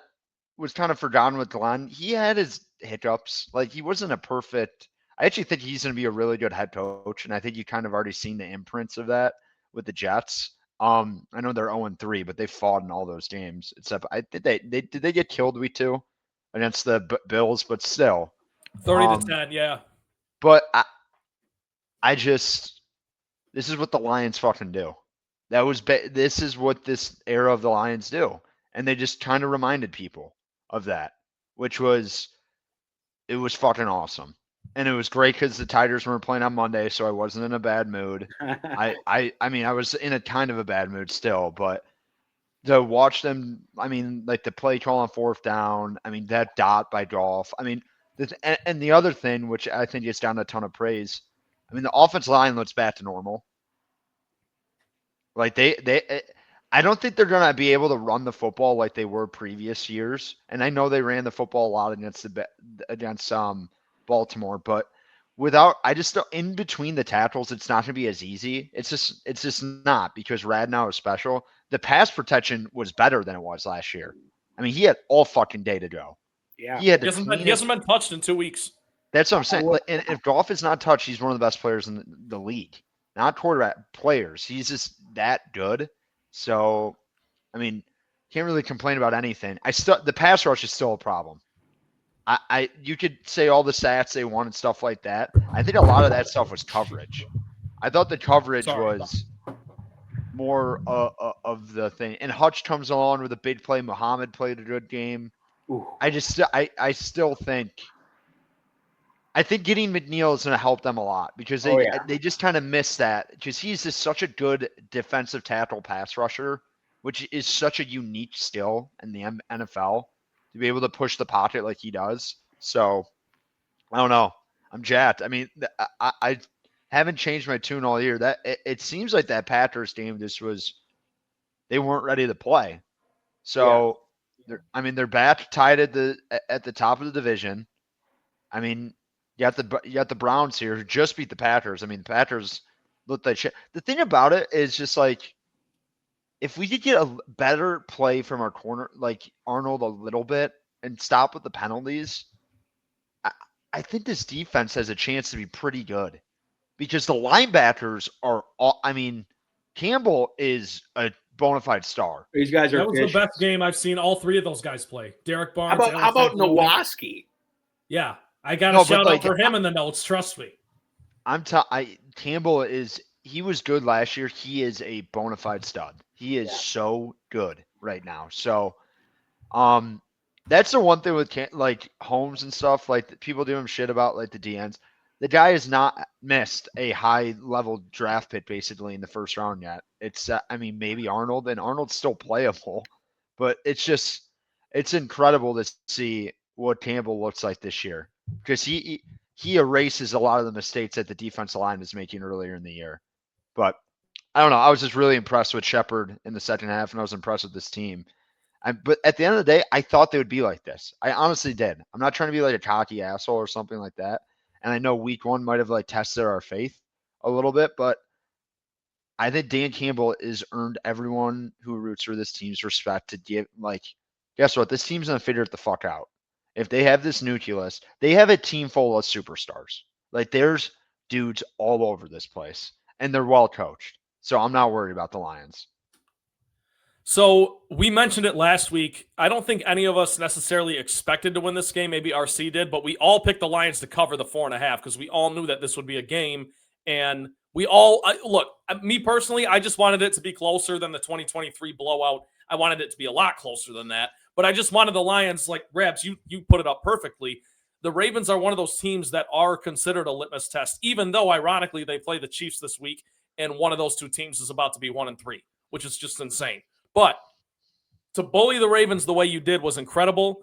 was kind of forgotten with Glenn, he had his hiccups. Like, he wasn't a perfect. I actually think he's going to be a really good head coach, and I think you kind of already seen the imprints of that with the Jets. I know they're 0-3, but they fought in all those games. Except I think did they get killed week 2 against the Bills, but still 30-10, yeah. But I just, this is what the Lions fucking do. This is what this era of the Lions do, and they just kind of reminded people of that, which was, it was fucking awesome. And it was great because the Tigers weren't playing on Monday, so I wasn't in a bad mood. I mean, I was in a kind of a bad mood still, but to watch them, I mean, like the play call on 4th down, I mean, that dot by Goff. I mean, and the other thing, which I think gets down a ton of praise, I mean, the offensive line looks back to normal. Like I don't think they're going to be able to run the football like they were previous years. And I know they ran the football a lot against Baltimore, but I just don't, in between the tackles, it's not going to be as easy. It's just not, because Radnow is special. The pass protection was better than it was last year. I mean, he had all fucking day to go. Yeah. He hasn't been touched in 2 weeks. That's what I'm saying. And if Goff is not touched, he's one of the best players in the league. Not quarterback, players. He's just that good. So, I mean, can't really complain about anything. The pass rush is still a problem. You could say all the stats they want and stuff like that. I think a lot of that stuff was coverage. I thought the coverage was more of the thing. And Hutch comes along with a big play. Muhammad played a good game. Ooh. I still think getting McNeil is going to help them a lot, because they just kind of miss that, because he's just such a good defensive tackle pass rusher, which is such a unique skill in the NFL. To be able to push the pocket like he does. So, I don't know. I'm jacked. I mean, I haven't changed my tune all year. It seems like that Packers game they weren't ready to play. So, they're back tied at the top of the division. I mean, you got the Browns here who just beat the Packers. I mean, the Packers looked like shit. The thing about it is just like, if we could get a better play from our corner, like Arnold a little bit, and stop with the penalties, I think this defense has a chance to be pretty good, because the linebackers are all, I mean, Campbell is a bona fide star. These guys are. That was the best game I've seen all 3 of those guys play. Derek Barnes. How about Nowaski? Yeah, I got a shout out for him in the notes. Trust me. Campbell he was good last year. He is a bona fide stud. He is so good right now. So, that's the one thing with like Holmes and stuff. Like, people do him shit about like the DNs. the guy has not missed a high-level draft pick basically in the first round yet. It's, I mean, maybe Arnold, and Arnold's still playable, but it's incredible to see what Campbell looks like this year because he erases a lot of the mistakes that the defensive line was making earlier in the year. But I don't know. I was just really impressed with Shepard in the second half, and I was impressed with this team. But at the end of the day, I thought they would be like this. I honestly did. I'm not trying to be like a cocky asshole or something like that. And I know week one might have like tested our faith a little bit, but I think Dan Campbell has earned everyone who roots for this team's respect to give, like, guess what? This team's going to figure it the fuck out. If they have this nucleus, they have a team full of superstars. Like, there's dudes all over this place, and they're well coached. So I'm not worried about the Lions. So we mentioned it last week. I don't think any of us necessarily expected to win this game. Maybe RC did, but we all picked the Lions to cover the 4.5 because we all knew that this would be a game. And we all look. Me personally, I just wanted it to be closer than the 2023 blowout. I wanted it to be a lot closer than that. But I just wanted the Lions, like Rabs, you put it up perfectly. The Ravens are one of those teams that are considered a litmus test, even though ironically they play the Chiefs this week, and one of those two teams is about to be 1-3, which is just insane. But to bully the Ravens the way you did was incredible,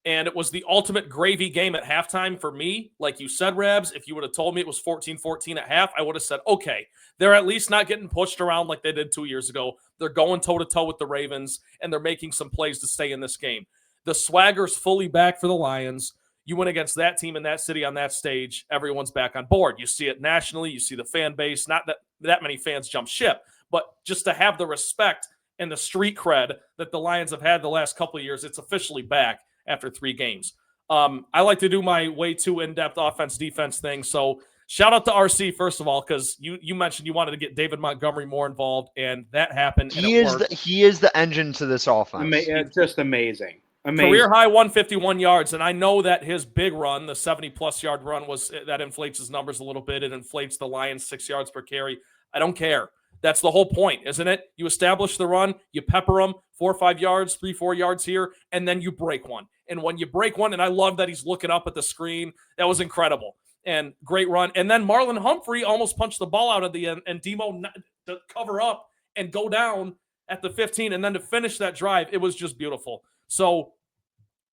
and it was the ultimate gravy game at halftime for me. Like you said, Rabs, if you would have told me it was 14-14 at half, I would have said, okay, they're at least not getting pushed around like they did 2 years ago. They're going toe-to-toe with the Ravens, and they're making some plays to stay in this game. The swagger's fully back for the Lions. You went against that team in that city on that stage. Everyone's back on board. You see it nationally. You see the fan base. Not that many fans jump ship, but just to have the respect and the street cred that the Lions have had the last couple of years, it's officially back after 3 games. I like to do my way too in-depth offense-defense thing. So shout out to RC, first of all, because you mentioned you wanted to get David Montgomery more involved, and that happened. He is the engine to this offense. It's just amazing. Career high 151 yards, and I know that his big run, the 70-plus yard run, that inflates his numbers a little bit. It inflates the Lions 6 yards per carry. I don't care. That's the whole point, isn't it? You establish the run, you pepper them 4 or 5 yards, 3-4 yards here, and then you break one. And when you break one, and I love that he's looking up at the screen, that was incredible. And great run. And then Marlon Humphrey almost punched the ball out at the end, and Demo to cover up and go down at the 15, and then to finish that drive, it was just beautiful. So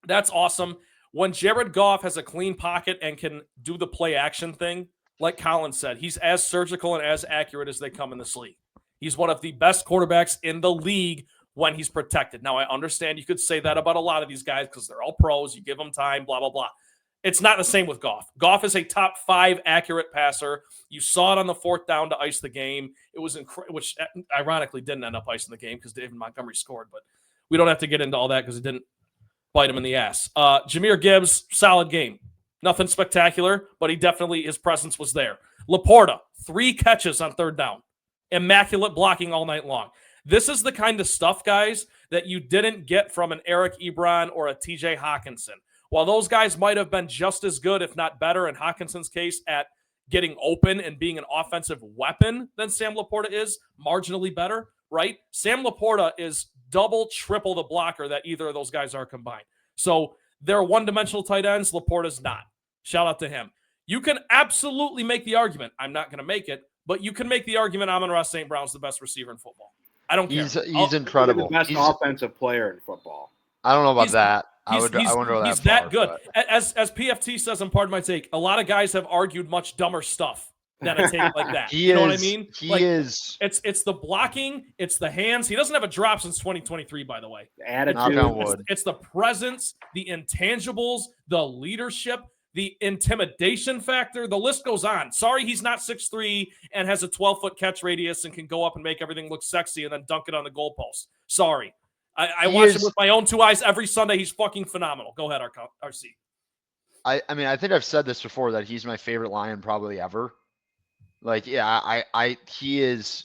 that's awesome. When Jared Goff has a clean pocket and can do the play action thing, like Colin said, he's as surgical and as accurate as they come in this league. He's one of the best quarterbacks in the league when he's protected. Now, I understand you could say that about a lot of these guys because they're all pros. You give them time, blah, blah, blah. It's not the same with Goff. Goff is a top 5 accurate passer. You saw it on the 4th down to ice the game. It was which ironically didn't end up icing the game because David Montgomery scored, but we don't have to get into all that because it didn't bite him in the ass. Jahmyr Gibbs, solid game. Nothing spectacular, but his presence was there. Laporta, 3 catches on 3rd down. Immaculate blocking all night long. This is the kind of stuff, guys, that you didn't get from an Eric Ebron or a TJ Hawkinson. While those guys might have been just as good, if not better, in Hawkinson's case, at getting open and being an offensive weapon than Sam Laporta is, marginally better, right? Sam Laporta is double, triple the blocker that either of those guys are combined. So they're one-dimensional tight ends. Laporta's not. Shout out to him. You can absolutely make the argument. I'm not going to make it, but you can make the argument Amon-Ra St. Brown's the best receiver in football. I don't care. He's incredible. He's the best offensive player in football. I don't know about that. I wouldn't go that He's far, that good. But as PFT says, and pardon my take, a lot of guys have argued much dumber stuff than a take like that. You know what I mean? It's the blocking, it's the hands. He doesn't have a drop since 2023, by the way. The attitude. It's the presence, the intangibles, the leadership, the intimidation factor. The list goes on. Sorry, he's not 6'3" and has a 12-foot catch radius and can go up and make everything look sexy and then dunk it on the goalpost. Sorry. I watch him with my own 2 eyes every Sunday. He's fucking phenomenal. Go ahead, RC. I mean, I think I've said this before that he's my favorite Lion probably ever. Like, yeah, he is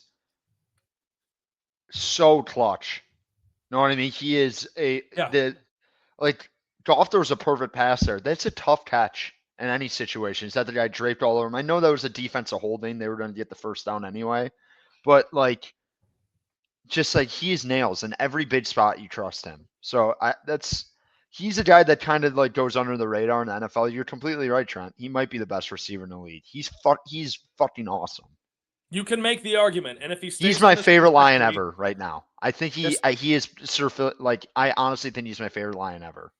so clutch. Know what I mean? He is Goff throws a perfect pass there. That's a tough catch in any situation. Is that the guy draped all over him? I know that was a defensive holding. They were going to get the first down anyway. But, just he is nails in every big spot you trust him. So he's a guy that kind of like goes under the radar in the NFL. You're completely right, Trent. He might be the best receiver in the league. He's fucking awesome. You can make the argument, and if he stays, He's my favorite Lion trajectory, ever right now. I think he is like I honestly think he's my favorite Lion ever.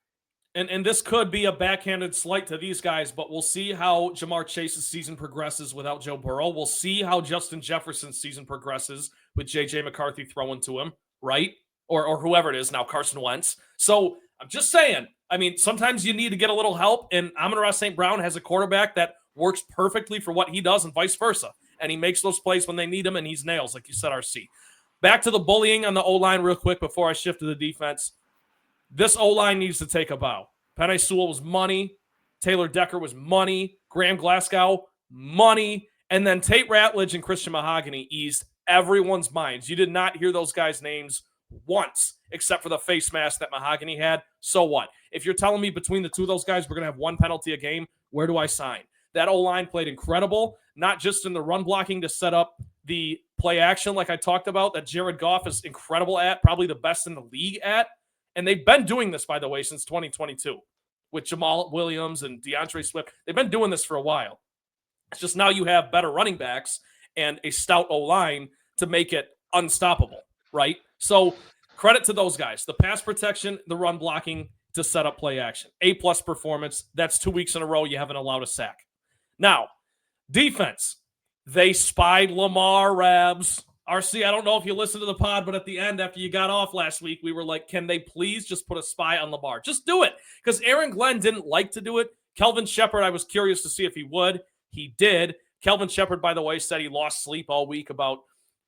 And this could be a backhanded slight to these guys, but we'll see how Jamar Chase's season progresses without Joe Burrow. We'll see how Justin Jefferson's season progresses with J.J. McCarthy throwing to him, right? Or whoever it is now, Carson Wentz. So I'm just saying, I mean, sometimes you need to get a little help, and Amon-Ra St. Brown has a quarterback that works perfectly for what he does and vice versa. And he makes those plays when they need him, and he's nails, like you said, RC. Back to the bullying on the O-line real quick before I shift to the defense. This O-line needs to take a bow. Penei Sewell was money. Taylor Decker was money. Graham Glasgow, money. And then Tate Ratledge and Christian Mahogany eased everyone's minds. You did not hear those guys' names once, except for the face mask that Mahogany had. So what? If you're telling me between the two of those guys, we're going to have one penalty a game, where do I sign? That O-line played incredible, not just in the run blocking to set up the play action like I talked about, that Jared Goff is incredible at, probably the best in the league at. And they've been doing this, by the way, since 2022 with Jamal Williams and DeAndre Swift. They've been doing this for a while. It's just now you have better running backs and a stout O-line to make it unstoppable, right? So credit to those guys. The pass protection, the run blocking to set up play action. A-plus performance. That's 2 weeks in a row you haven't allowed a sack. Now, defense. They spied Lamar, Rabs. RC, I don't know if you listened to the pod, but at the end, after you got off last week, we were like, can they please just put a spy on Lamar? Just do it. Because Aaron Glenn didn't like to do it. Kelvin Shepard, I was curious to see if he would. He did. Kelvin Shepard, by the way, said he lost sleep all week about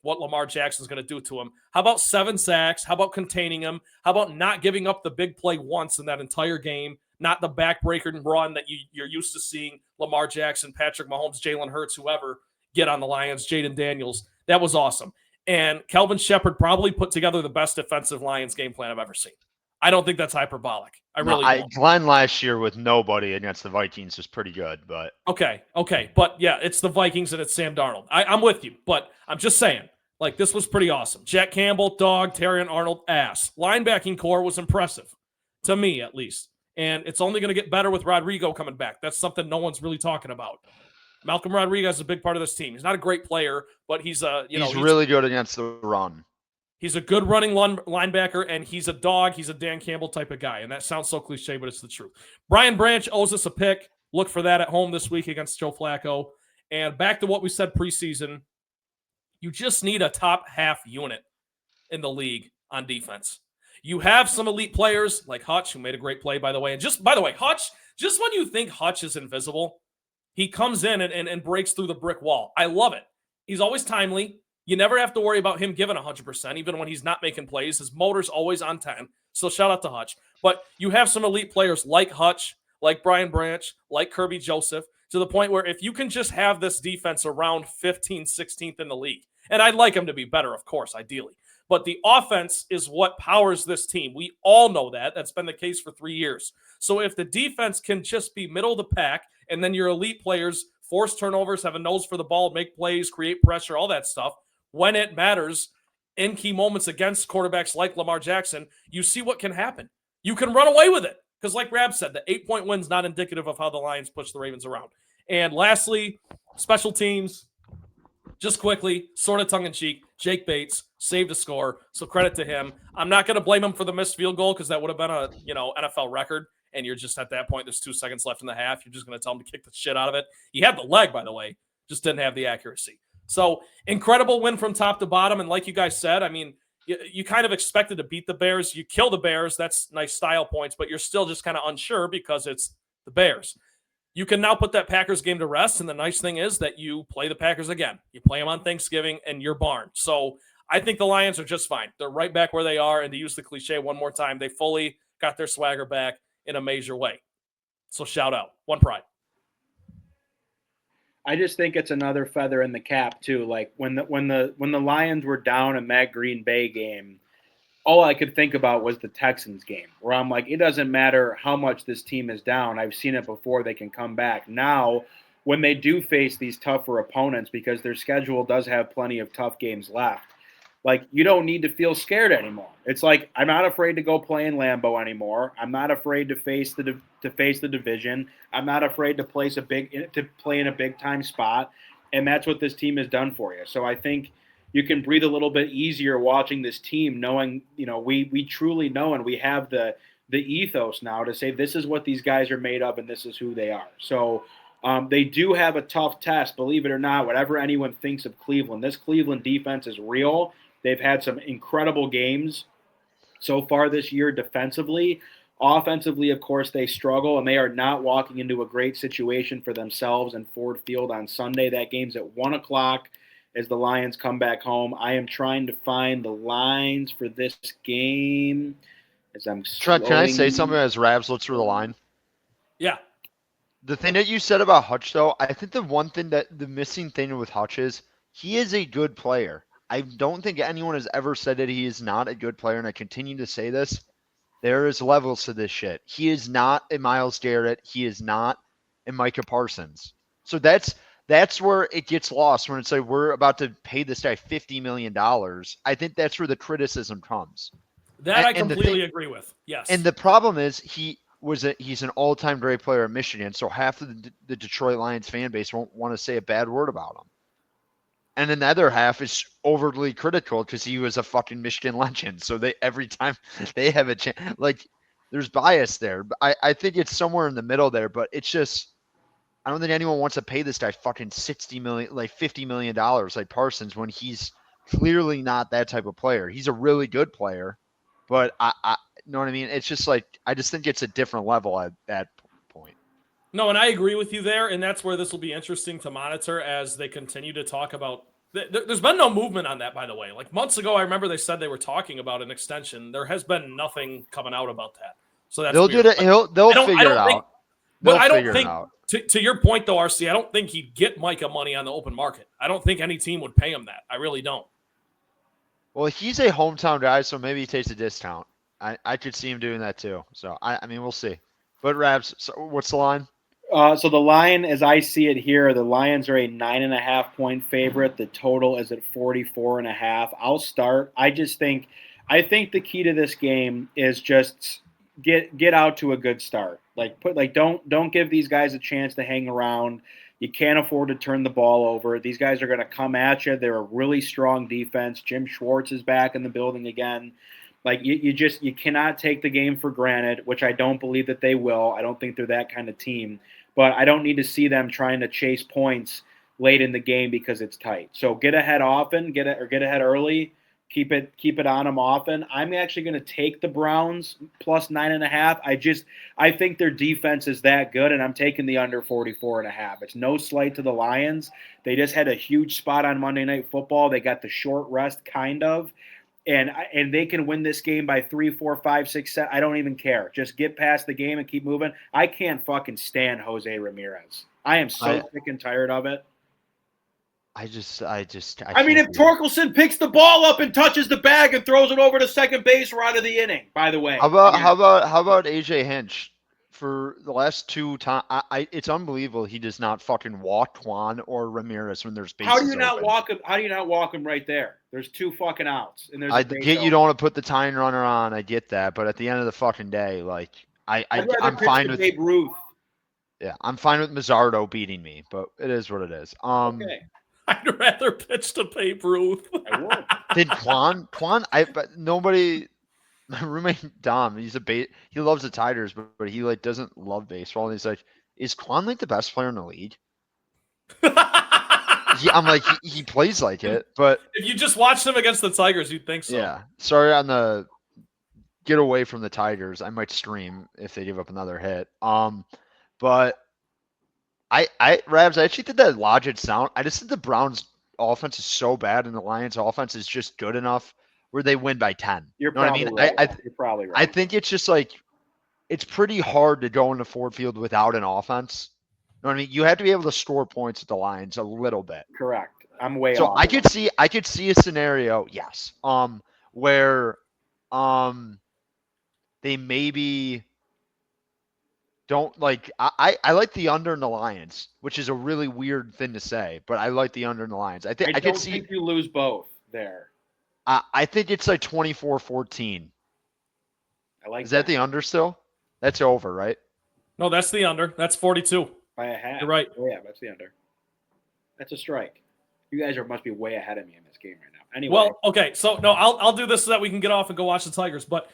what Lamar Jackson's going to do to him. How about 7 sacks? How about containing him? How about not giving up the big play once in that entire game? Not the backbreaker run that you're used to seeing Lamar Jackson, Patrick Mahomes, Jalen Hurts, whoever get on the Lions, Jaden Daniels. That was awesome. And Kelvin Shepard probably put together the best defensive Lions game plan I've ever seen. I don't think that's hyperbolic. I really don't. Glenn last year with nobody against the Vikings was pretty good, but Okay. But yeah, it's the Vikings and it's Sam Darnold. I'm with you, but I'm just saying, like, this was pretty awesome. Jack Campbell, dog, Terrion Arnold, ass. Linebacking core was impressive, to me at least. And it's only going to get better with Rodrigo coming back. That's something no one's really talking about. Malcolm Rodriguez is a big part of this team. He's not a great player, but he's really good against the run. He's a good running linebacker, and he's a dog. He's a Dan Campbell type of guy, and that sounds so cliche, but it's the truth. Brian Branch owes us a pick. Look for that at home this week against Joe Flacco. And back to what we said preseason, you just need a top half unit in the league on defense. You have some elite players like Hutch, who made a great play, by the way. And just, by the way, Hutch, just when you think Hutch is invisible, he comes in and breaks through the brick wall. I love it. He's always timely. You never have to worry about him giving 100%, even when he's not making plays. His motor's always on 10. So shout out to Hutch. But you have some elite players like Hutch, like Brian Branch, like Kirby Joseph, to the point where if you can just have this defense around 15th, 16th in the league, and I'd like him to be better, of course, ideally. But the offense is what powers this team. We all know that. That's been the case for 3 years. So if the defense can just be middle of the pack, and then your elite players force turnovers, have a nose for the ball, make plays, create pressure, all that stuff, when it matters in key moments against quarterbacks like Lamar Jackson, you see what can happen. You can run away with it. Because like Rab said, the 8-point win's not indicative of how the Lions push the Ravens around. And lastly, special teams. Just quickly, sort of tongue-in-cheek, Jake Bates saved a score, so credit to him. I'm not going to blame him for the missed field goal because that would have been a NFL record, and you're just at that point, there's 2 seconds left in the half. You're just going to tell him to kick the shit out of it. He had the leg, by the way, just didn't have the accuracy. So incredible win from top to bottom, and like you guys said, I mean, you kind of expected to beat the Bears. You kill the Bears, that's nice style points, but you're still just kind of unsure because it's the Bears. You can now put that Packers game to rest, and the nice thing is that you play the Packers again. You play them on Thanksgiving in your barn. So I think the Lions are just fine. They're right back where they are, and to use the cliche one more time, they fully got their swagger back in a major way. So shout out. One pride. I just think it's another feather in the cap too. Like when the Lions were down in that Green Bay game, all I could think about was the Texans game, where I'm like, it doesn't matter how much this team is down. I've seen it before. They can come back. Now, when they do face these tougher opponents, because their schedule does have plenty of tough games left, Like, you don't need to feel scared anymore. It's like, I'm not afraid to go play in Lambeau anymore. I'm not afraid to face the division. I'm not afraid to play in a big time spot, and that's what this team has done for you. So I think you can breathe a little bit easier watching this team, knowing we truly know, and we have the ethos now to say this is what these guys are made of and this is who they are. So they do have a tough test, believe it or not. Whatever anyone thinks of Cleveland, this Cleveland defense is real. They've had some incredible games so far this year defensively. Offensively, of course, they struggle, and they are not walking into a great situation for themselves in Ford Field on Sunday. That game's at 1 o'clock as the Lions come back home. I am trying to find the lines for this game as I'm Trent, can I say something as Rabs looks through the line? Yeah. The thing that you said about Hutch, though, I think the one thing that the missing thing with Hutch is he is a good player. I don't think anyone has ever said that he is not a good player, and I continue to say this. There is levels to this shit. He is not a Myles Garrett. He is not a Micah Parsons. So that's where it gets lost when it's like we're about to pay this guy $50 million. I think that's where the criticism comes. That I completely agree with. Yes. And the problem is he's an all-time great player at Michigan, so half of the Detroit Lions fan base won't want to say a bad word about him. And then the other half is overly critical because he was a fucking Michigan legend. So every time they have a chance, like there's bias there. But I think it's somewhere in the middle there. But it's just I don't think anyone wants to pay this guy fucking $60 million, like $50 million, like Parsons, when he's clearly not that type of player. He's a really good player, but I you know what I mean? It's just like I just think it's a different level at that point. No, and I agree with you there, and that's where this will be interesting to monitor as they continue to talk about. There's been no movement on that, by the way. Like months ago, I remember they said they were talking about an extension. There has been nothing coming out about that. So that's they'll weird. do it. They'll figure it out. But I don't think, to your point though, RC, I don't think he'd get Micah money on the open market. I don't think any team would pay him that. I really don't. Well, he's a hometown guy, so maybe he takes a discount. I could see him doing that too. So I mean, we'll see. But Rabs, so what's the line? So the line, as I see it here, the Lions are a 9.5-point favorite. The total is at 44.5. I'll start. I think the key to this game is just get out to a good start. Don't give these guys a chance to hang around. You can't afford to turn the ball over. These guys are going to come at you. They're a really strong defense. Jim Schwartz is back in the building again. Like you cannot take the game for granted, which I don't believe that they will. I don't think they're that kind of team. But I don't need to see them trying to chase points late in the game because it's tight. So get ahead often, get ahead early, keep it on them often. I'm actually going to take the Browns plus 9.5. I think their defense is that good, and I'm taking the under 44.5. It's no slight to the Lions. They just had a huge spot on Monday Night Football. They got the short rest kind of. And they can win this game by 3, 4, 5, 6, 7. I don't even care. Just get past the game and keep moving. I can't fucking stand Jose Ramirez. I am so sick and tired of it. I mean, if Torkelson picks the ball up and touches the bag and throws it over to second base, we're out of the inning. By the way, how about AJ Hinch? For the last 2 times, it's unbelievable he does not fucking walk Quan or Ramirez when there's bases. How do you not walk him? How do you not walk him right there? There's 2 fucking outs, and there's. I get you don't want to put the tying runner on. I get that, but at the end of the fucking day, like I'm fine with Babe Ruth. Yeah, I'm fine with Mazzardo beating me, but it is what it is. Okay. I'd rather pitch to Babe Ruth. I would. Did Quan? But nobody. My roommate Dom, he loves the Tigers, but he like doesn't love baseball. And he's like, is Quan like the best player in the league? I'm like, he plays like it, but if you just watched him against the Tigers, you'd think so. Yeah. Sorry on the get away from the Tigers. I might stream if they give up another hit. But Rabs, I actually did that logic sound. I just think the Browns offense is so bad and the Lions offense is just good enough where they win by 10. You're probably right. You're probably right. I think it's just like it's pretty hard to go into Ford Field without an offense. You know what I mean? You have to be able to score points with the Lions a little bit. Correct. I'm way so off. I could see a scenario, yes, where they maybe don't like I like the under in the Lions, which is a really weird thing to say, but I like the under in the Lions. I could see you lose both there. I think it's like 24-14. I like Is that the under still? That's over, right? No, that's the under. That's 42. by a half. You're right. Oh, yeah, that's the under. That's a strike. You guys must be way ahead of me in this game right now. Anyway. Well, okay, so no, I'll do this so that we can get off and go watch the Tigers. But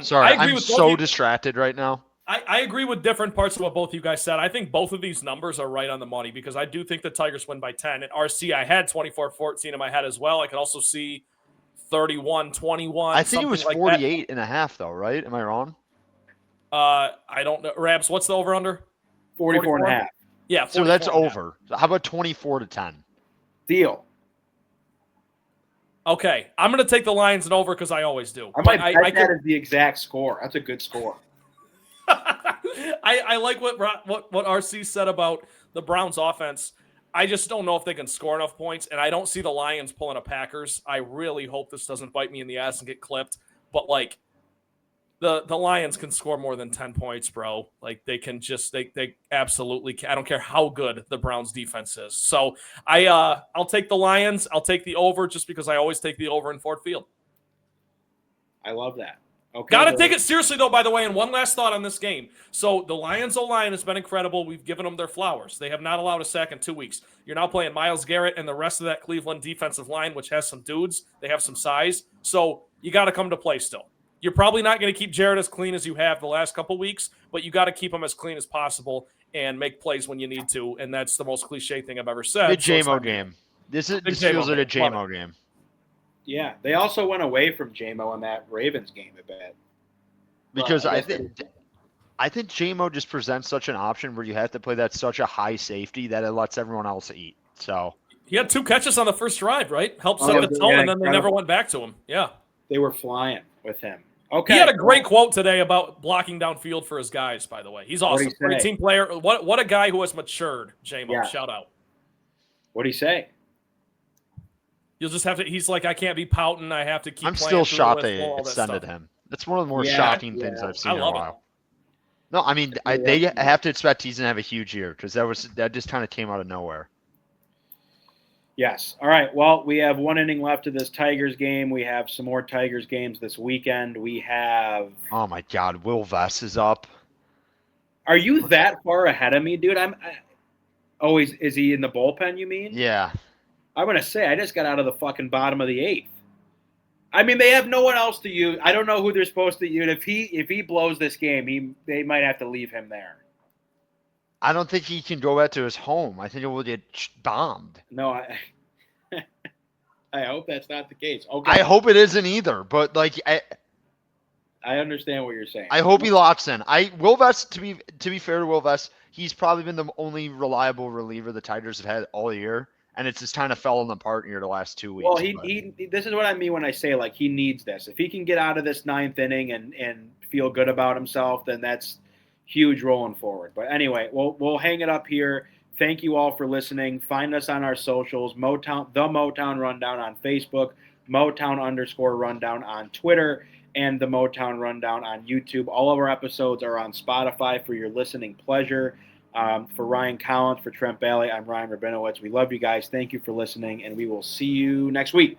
Sorry, I agree I'm with so distracted right now. I agree with different parts of what both you guys said. I think both of these numbers are right on the money because I do think the Tigers win by 10. At RC, I had 24-14 in my head as well. I could also see 31-21. I think it was like 48 and a half, though, right? Am I wrong? I don't know. Rabs, what's the over-under? 44 and a half. Yeah, so that's over. How about 24-10? Deal. Okay, I'm going to take the Lions and over because I always do. I might bet that is the exact score. That's a good score. I like what RC said about the Browns offense. I just don't know if they can score enough points, and I don't see the Lions pulling a Packers. I really hope this doesn't bite me in the ass and get clipped. But like the Lions can score more than 10 points, bro. Like they can just they absolutely can. I don't care how good the Browns defense is. So I'll take the Lions. I'll take the over just because I always take the over in Ford Field. I love that. Okay. Got to take it seriously, though, by the way. And one last thought on this game. So the Lions' O-line has been incredible. We've given them their flowers. They have not allowed a sack in 2 weeks. You're now playing Myles Garrett and the rest of that Cleveland defensive line, which has some dudes. They have some size. So you got to come to play still. You're probably not going to keep Jared as clean as you have the last couple weeks, but you got to keep him as clean as possible and make plays when you need to. And that's the most cliche thing I've ever said. Good JMO game. This feels like a JMO game. Yeah, they also went away from JMO in that Ravens game a bit. Because I think JMO just presents such an option where you have to play that such a high safety that it lets everyone else eat. So he had 2 catches on the first drive, right? Helped set the tone, and then they never went back to him. Yeah. They were flying with him. Okay. He had a great quote today about blocking downfield for his guys, by the way. He's awesome. Great team player. What a guy who has matured, JMO. Yeah. Shout out. What'd he say? You'll just have to – he's like, I can't be pouting. I have to keep I'm playing. still shocked they extended him. That's one of the more shocking things I've seen in a while. No, I mean, they have to expect he's going to have a huge year because that just kind of came out of nowhere. Yes. All right. Well, we have 1 inning left of this Tigers game. We have some more Tigers games this weekend. We have – oh, my God. Will Vest is up. Are you that far ahead of me, dude? Is he in the bullpen, you mean? Yeah. I'm going to say I just got out of the fucking bottom of the 8th. I mean, they have no one else to use. I don't know who they're supposed to use. If he blows this game, they might have to leave him there. I don't think he can go back to his home. I think it will get bombed. No, I hope that's not the case. Okay. I hope it isn't either. But I understand what you're saying. I hope he locks in. Will Vest, to be fair to Will Vest, he's probably been the only reliable reliever the Tigers have had all year. And it's just kind of fallen apart here the last 2 weeks. Well, this is what I mean when I say, he needs this. If he can get out of this 9th inning and feel good about himself, then that's huge rolling forward. But anyway, we'll hang it up here. Thank you all for listening. Find us on our socials, the Motown Rundown on Facebook, Motown_Rundown on Twitter, and the Motown Rundown on YouTube. All of our episodes are on Spotify for your listening pleasure. For Ryan Collins, for Trent Bailey, I'm Ryan Rabinowitz. We love you guys. Thank you for listening, and we will see you next week.